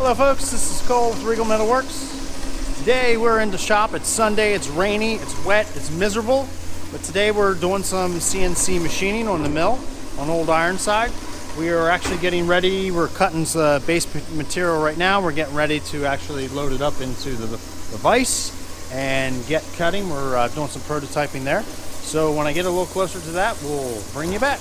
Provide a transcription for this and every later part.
Hello folks, this is Cole with Regal Metalworks. Today we're in the shop. It's Sunday, it's rainy, it's wet, it's miserable. But today we're doing some CNC machining on the mill, on Old Ironside. We are actually getting ready. We're cutting the base material right now. We're getting ready to actually load it up into the vise and get cutting. We're doing some prototyping there. So when I get a little closer to that, we'll bring you back.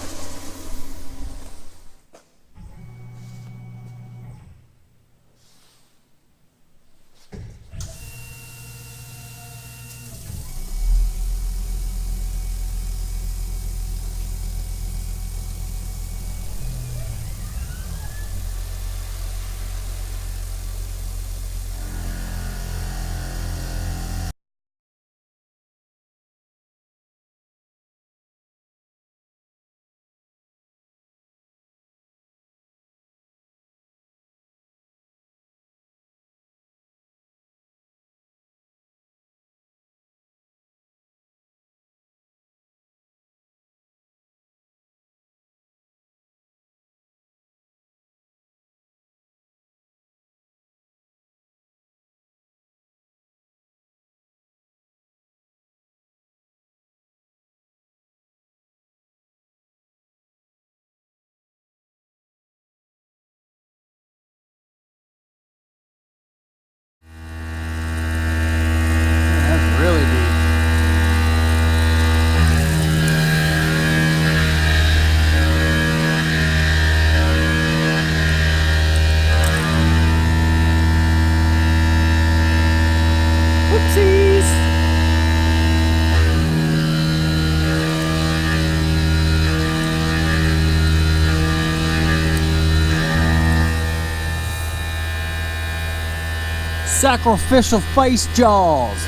Sacrificial face jaws.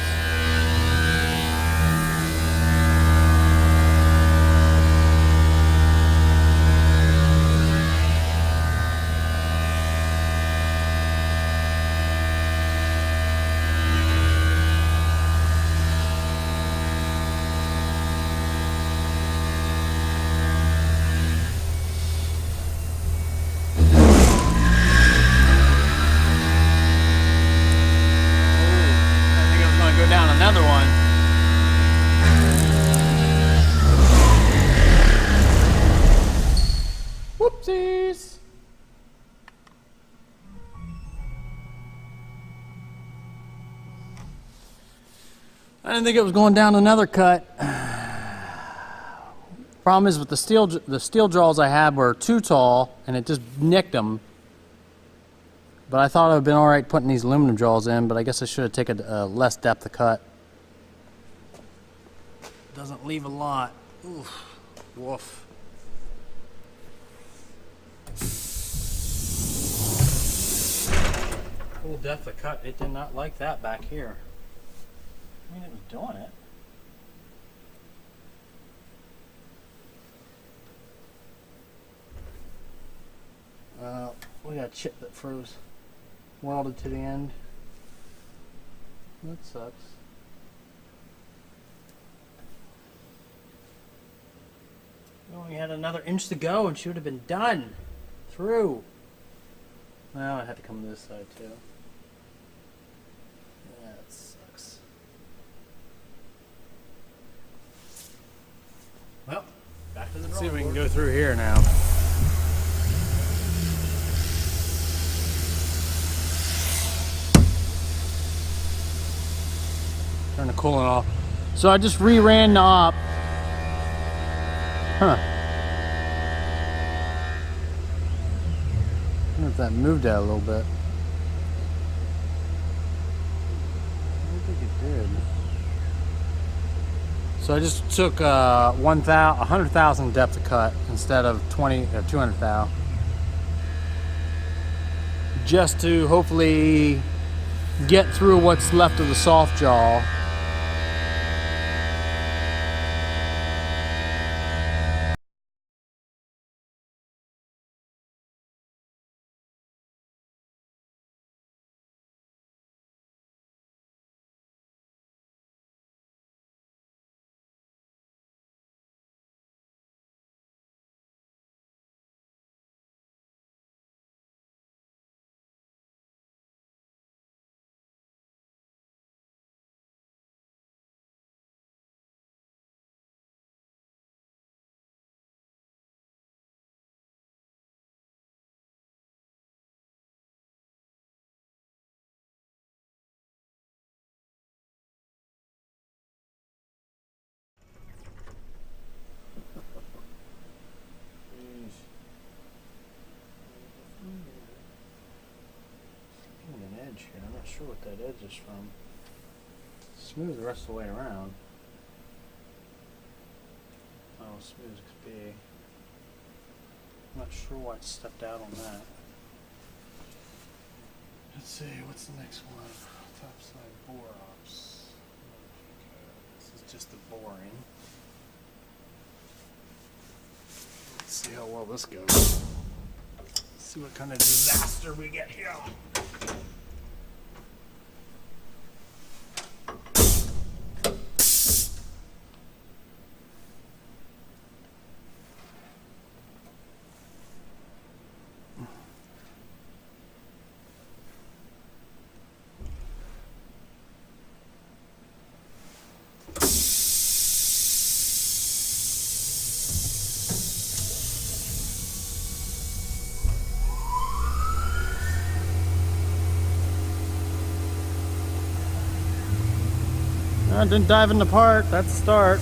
Down another one. Whoopsies. I didn't think it was going down another cut. Problem is with the steel jaws I had were too tall and it just nicked them. But I thought it would have been alright putting these aluminum jaws in, but I guess I should have taken a less depth of cut. Doesn't leave a lot. Oof. Woof. Full depth of cut. It did not like that back here. I mean, it was doing it. We got a chip that froze. Welded to the end. That sucks. We only had another inch to go and she would have been done. Through. Well, I had to come to this side too. That sucks. Well, back to the drawing board. See if we can go through here now. Turn the coolant off. So I just re-ran the op. Huh. I wonder if that moved that a little bit. I don't think it did. So I just took 100,000 depth of cut instead of 200,000. Just to hopefully get through what's left of the soft jaw. sure what that edge is from. Smooth the rest of the way around. Oh, smooth as could be. I'm not sure why it stepped out on that. Let's see, what's the next one? Topside bore ops. This is just the boring. Let's see how well this goes. Let's see what kind of disaster we get here. I didn't dive in the part. That's the start.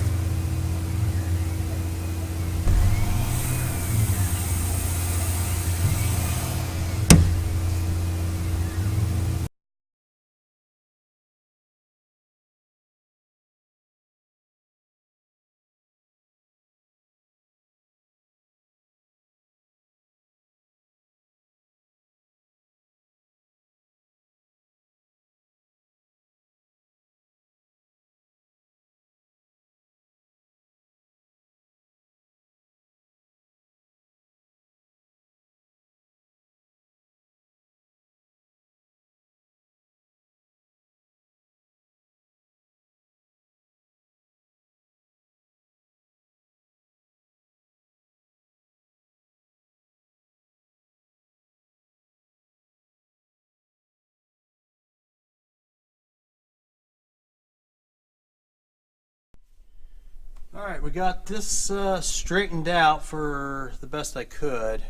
Alright, we got this straightened out for the best I could.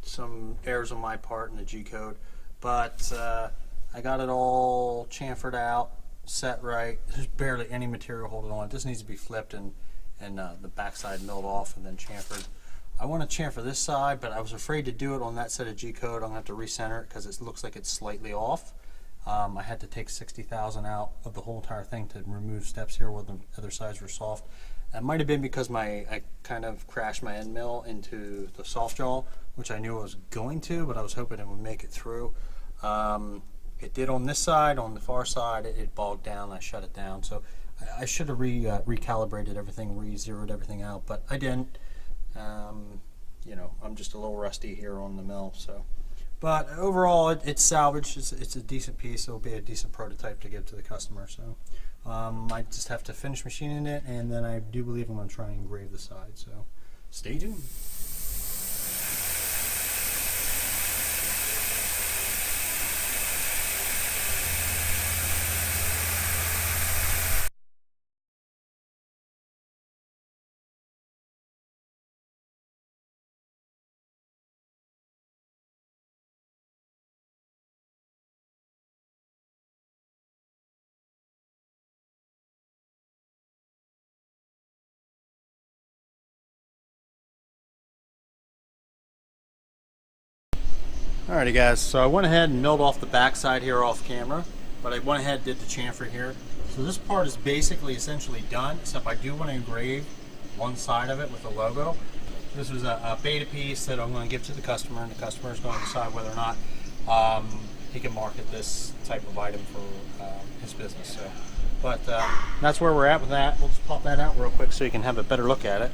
Some errors on my part in the G-code, but I got it all chamfered out, set right. There's barely any material holding on. It just needs to be flipped and the backside milled off and then chamfered. I want to chamfer this side, but I was afraid to do it on that set of G-code. I'm going to have to recenter it because it looks like it's slightly off. I had to take 60,000 out of the whole entire thing to remove steps here where the other sides were soft. That might have been because I kind of crashed my end mill into the soft jaw, which I knew I was going to, but I was hoping it would make it through. It did on this side. On the far side, it bogged down. I shut it down. So I should have recalibrated everything, re-zeroed everything out, but I didn't. You know, I'm just a little rusty here on the mill, so. But overall, it's salvaged. It's a decent piece. It'll be a decent prototype to give to the customer. So I just have to finish machining it, and then I do believe I'm going to try and engrave the side. So stay tuned. Alrighty guys, so I went ahead and milled off the backside here off camera, but I went ahead and did the chamfer here. So this part is basically essentially done, except I do want to engrave one side of it with the logo. This was a beta piece that I'm going to give to the customer, and the customer is going to decide whether or not he can market this type of item for his business. So, but that's where we're at with that. We'll just pop that out real quick so you can have a better look at it.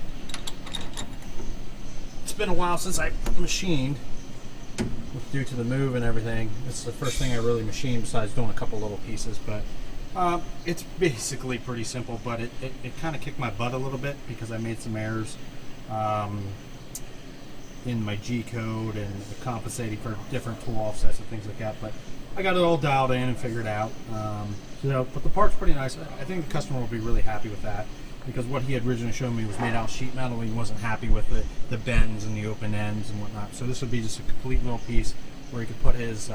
It's been a while since I machined. Due to the move and everything, it's the first thing I really machined besides doing a couple little pieces, but it's basically pretty simple, but it kind of kicked my butt a little bit because I made some errors in my G-code and compensating for different tool offsets and things like that, but I got it all dialed in and figured out. But the part's pretty nice. I think the customer will be really happy with that, because what he had originally shown me was made out of sheet metal, and he wasn't happy with the bends and the open ends and whatnot. So this would be just a complete little piece where he could put his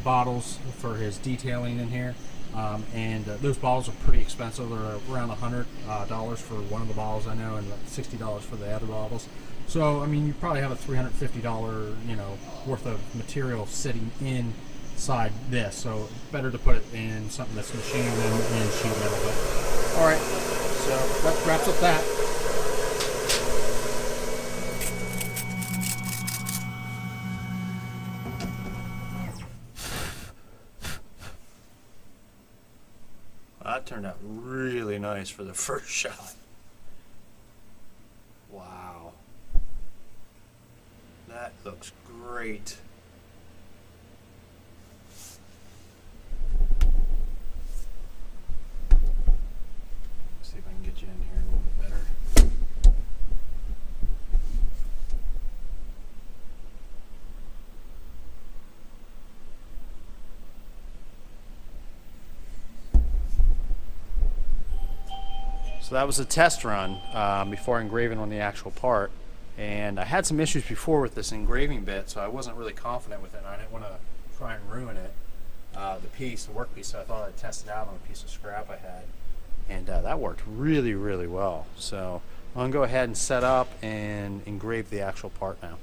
bottles for his detailing in here. Those bottles are pretty expensive. They're around $100 for one of the bottles I know, and $60 for the other bottles. So I mean, you probably have a $350 worth of material sitting in side this, so better to put it in something that's machined than in sheet metal. But all right, so that wraps up that. That turned out really nice for the first shot. Wow. That looks great. See if I can get you in here a little bit better. So that was a test run before engraving on the actual part, and I had some issues before with this engraving bit, so I wasn't really confident with it, and I didn't want to try and ruin it, the workpiece, so I thought I'd test it out on a piece of scrap I had, and that worked really, really well. So I'm going to go ahead and set up and engrave the actual part now.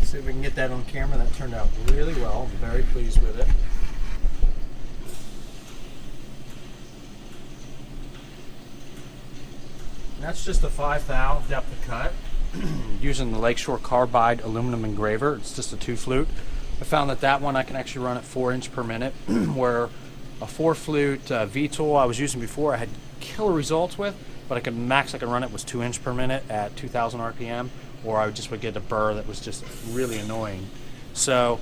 See if we can get that on camera. That turned out really well. I'm very pleased with it. And that's just a 5 thou depth of cut using the Lakeshore Carbide aluminum engraver. It's just a 2-flute. I found that one I can actually run at 4 inch per minute, where a 4-flute V-tool I was using before I had killer results with, but I could run it was 2 inch per minute at 2,000 RPM. Or I would get a burr that was just really annoying. So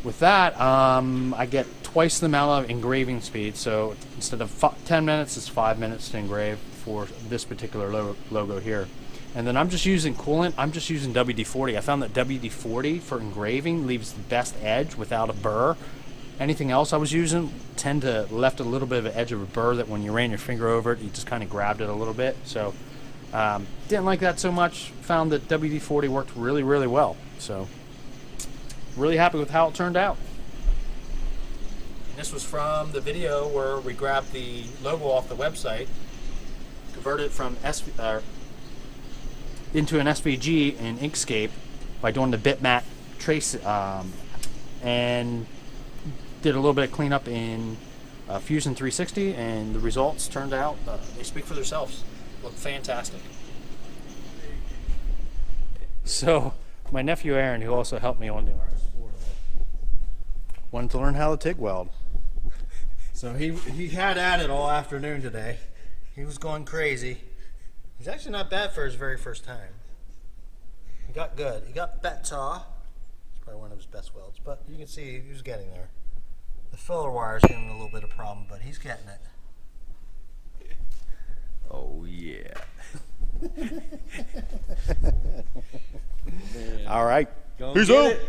with that, I get twice the amount of engraving speed. So instead of 10 minutes, it's 5 minutes to engrave for this particular logo here. And then I'm just using coolant. I'm just using WD-40. I found that WD-40 for engraving leaves the best edge without a burr. Anything else I was using tend to left a little bit of an edge of a burr that when you ran your finger over it, you just kind of grabbed it a little bit. So didn't like that so much. Found that WD-40 worked really, really well. So really happy with how it turned out. And this was from the video where we grabbed the logo off the website, converted it from into an SVG in Inkscape by doing the bitmap trace, and did a little bit of cleanup in Fusion 360, and the results turned out, they speak for themselves. Look fantastic. So my nephew Aaron, who also helped me on the RS4, wanted to learn how to TIG weld. So he had at it all afternoon today. He was going crazy. He's actually not bad for his very first time. He got good. He got better. It's probably one of his best welds, but you can see he was getting there. The filler wire is giving him a little bit of problem, but he's getting it. Oh yeah. All right. Go Peace get out. it.